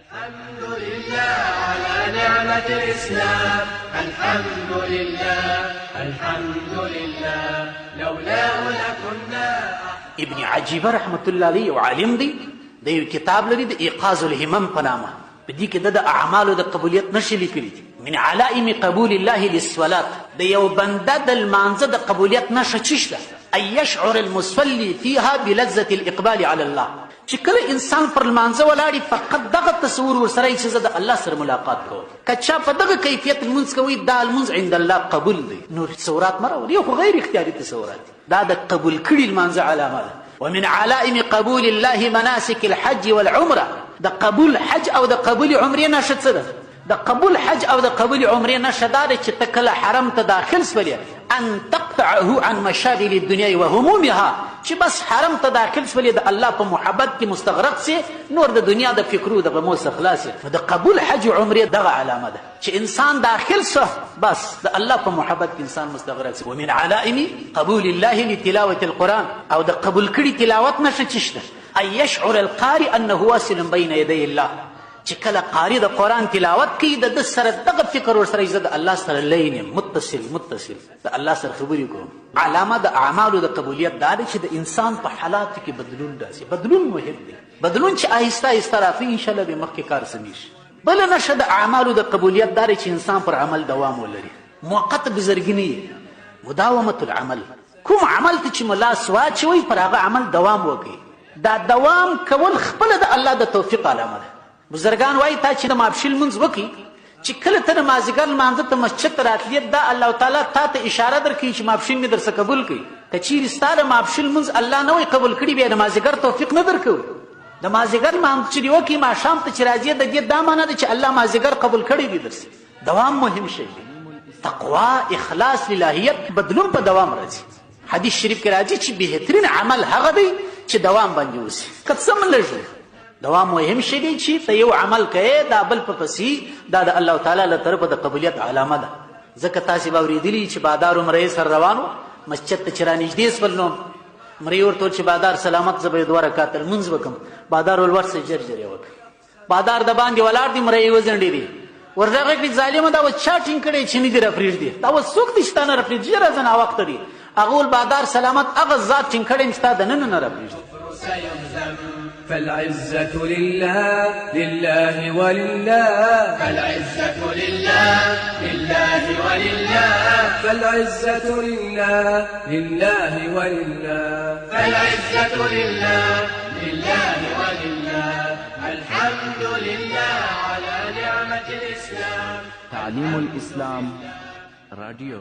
الحمد لله على نعمة الإسلام، الحمد لله الحمد لله لولاه لكنا. ابن عجیبه رحمت الله علیه یو عالم دی، د یو کتاب لري د ایقاظ الهمم په نامه. په دې کې د اعمالو د قبولیت نښې لیکلي دي. من علائم قبول الله للصلات، د یو بنده د لمانځه د قبولیت نښه څه شته؟ ان یشعر المصلي فيها بلذة الاقبال على الله. چې کله انسان پر لمانځه ولاړي فقط دغه تصور ورسره یي چې زه د الله سره ملاقات کوم. که چا په دغه کیفیت لمونځ کوي دا لمونځ عند الله قبول دی. نور تصورات مه راولي، یو خو غیر اختیاري تصورات دي. دا د قبول کړي لمانځه علامه ده. ومن علائم قبول الله مناسك الحج والعمره، د قبول حج او د قبول عمرې نښه څه ده؟ د قبول حج او د قبول عمرې نښه دا ده چې ته کله حرم ته داخل سولې ان تقطعه عن مشاغل الدنيا وهمومها، چې بس حرم ته داخل سولې د الله په محبت کې مستغرق سي، نور د دنیا د فکرو د غمو څخه خلاص سي. د قبول حج عمرې دغه علامه ده چې انسان داخل سو بس د الله په محبت کې انسان مستغرق سي. ومن علائم قبول الله لتلاوة القرآن، او د قبول کړي تلاوت نښه څه شته؟ ان يشعر القارئ انه واصل بين يدي الله، چې کله قاری د قرآن تلاوت کوي د ده سره دغه فکر ورسره زه د الله سره لین یم، متصل د الله سره خبرې کوم. علامه د اعمالو د قبولیت دا دی چې د انسان په حالاتو کې بدلون راسي. بدلون مهم دی، بدلون چې آهسته آهسته رافي انشاءالله به مخکې کار سمیږي. بله نښه د اعمالو د قبولیت دا دی چې انسان پر عمل دوام ولري. موقت بزرګني، مداومة العمل. کوم عمل ته چې ملا سواچ وي پر هغه عمل دوام وکړي. دا دوام کول خپله د الله د توفیق علامه ده. بزرگان وایي تا چې د ماپښین لمونځ وکړي، چې کله ته د مازدیګر لمانځه ته مسجد ته راتلې دا الله تعالی تا ته اشاره درکوي چې ماپښین مې درڅه قبول کړي. که چیرې ستا د ماپښین لمونځ الله نه وی قبول کړي بیا د مازدیګر توفیق نه درکوي. د مازدیګر لمانځه چې دې وکړي ماښام ته چې راځې د دې دا معنا ده چې الله مازدیګر قبول کړی دی درسي. دوام مهم شی دی. تقوا، اخلاص، للهیت، بدلون په دوام راځي. حدیث شریف کې راځي چې بهترین عمل هغه دی چې دوام باندې وسي. که څه هم لږ دوام مهم شی دی چې ته یو عمل کوې دا بل په پسې، دا د الله تعالی له طرفه د قبولیت علامه ده. ځکه تاسې به اورېدلي چې بادار و مرۍ سره روان و، مسجد ته چې رانږدې سول نو مرۍ ورته وویل چې بادار سلامت، زه به یې 2 رکعته لمونځ وکړم. بادار وویل ورسه ژر ژر یې وکړه. بادار د باندې ولاړ دی، مرۍ یې وځنډېدې. ورغه کړي ظالمه دا اوس چا ټینګ کړی چې نه دې رپرېږدي، دا اوس څوک دي چې تا نه رپرېږدي، ژر راځه ناوخته دي. هغه وویل بادار سلامت هغه ذات ټینګ کړی یم چې تا دننه نه رپرېږدي. فالعزة لله لله ولله، فالعزة لله لله ولله، فالعزة لله لله ولله، فالعزة لله لله ولله. الحمد لله على نعمة الإسلام. تعليم الإسلام راديو.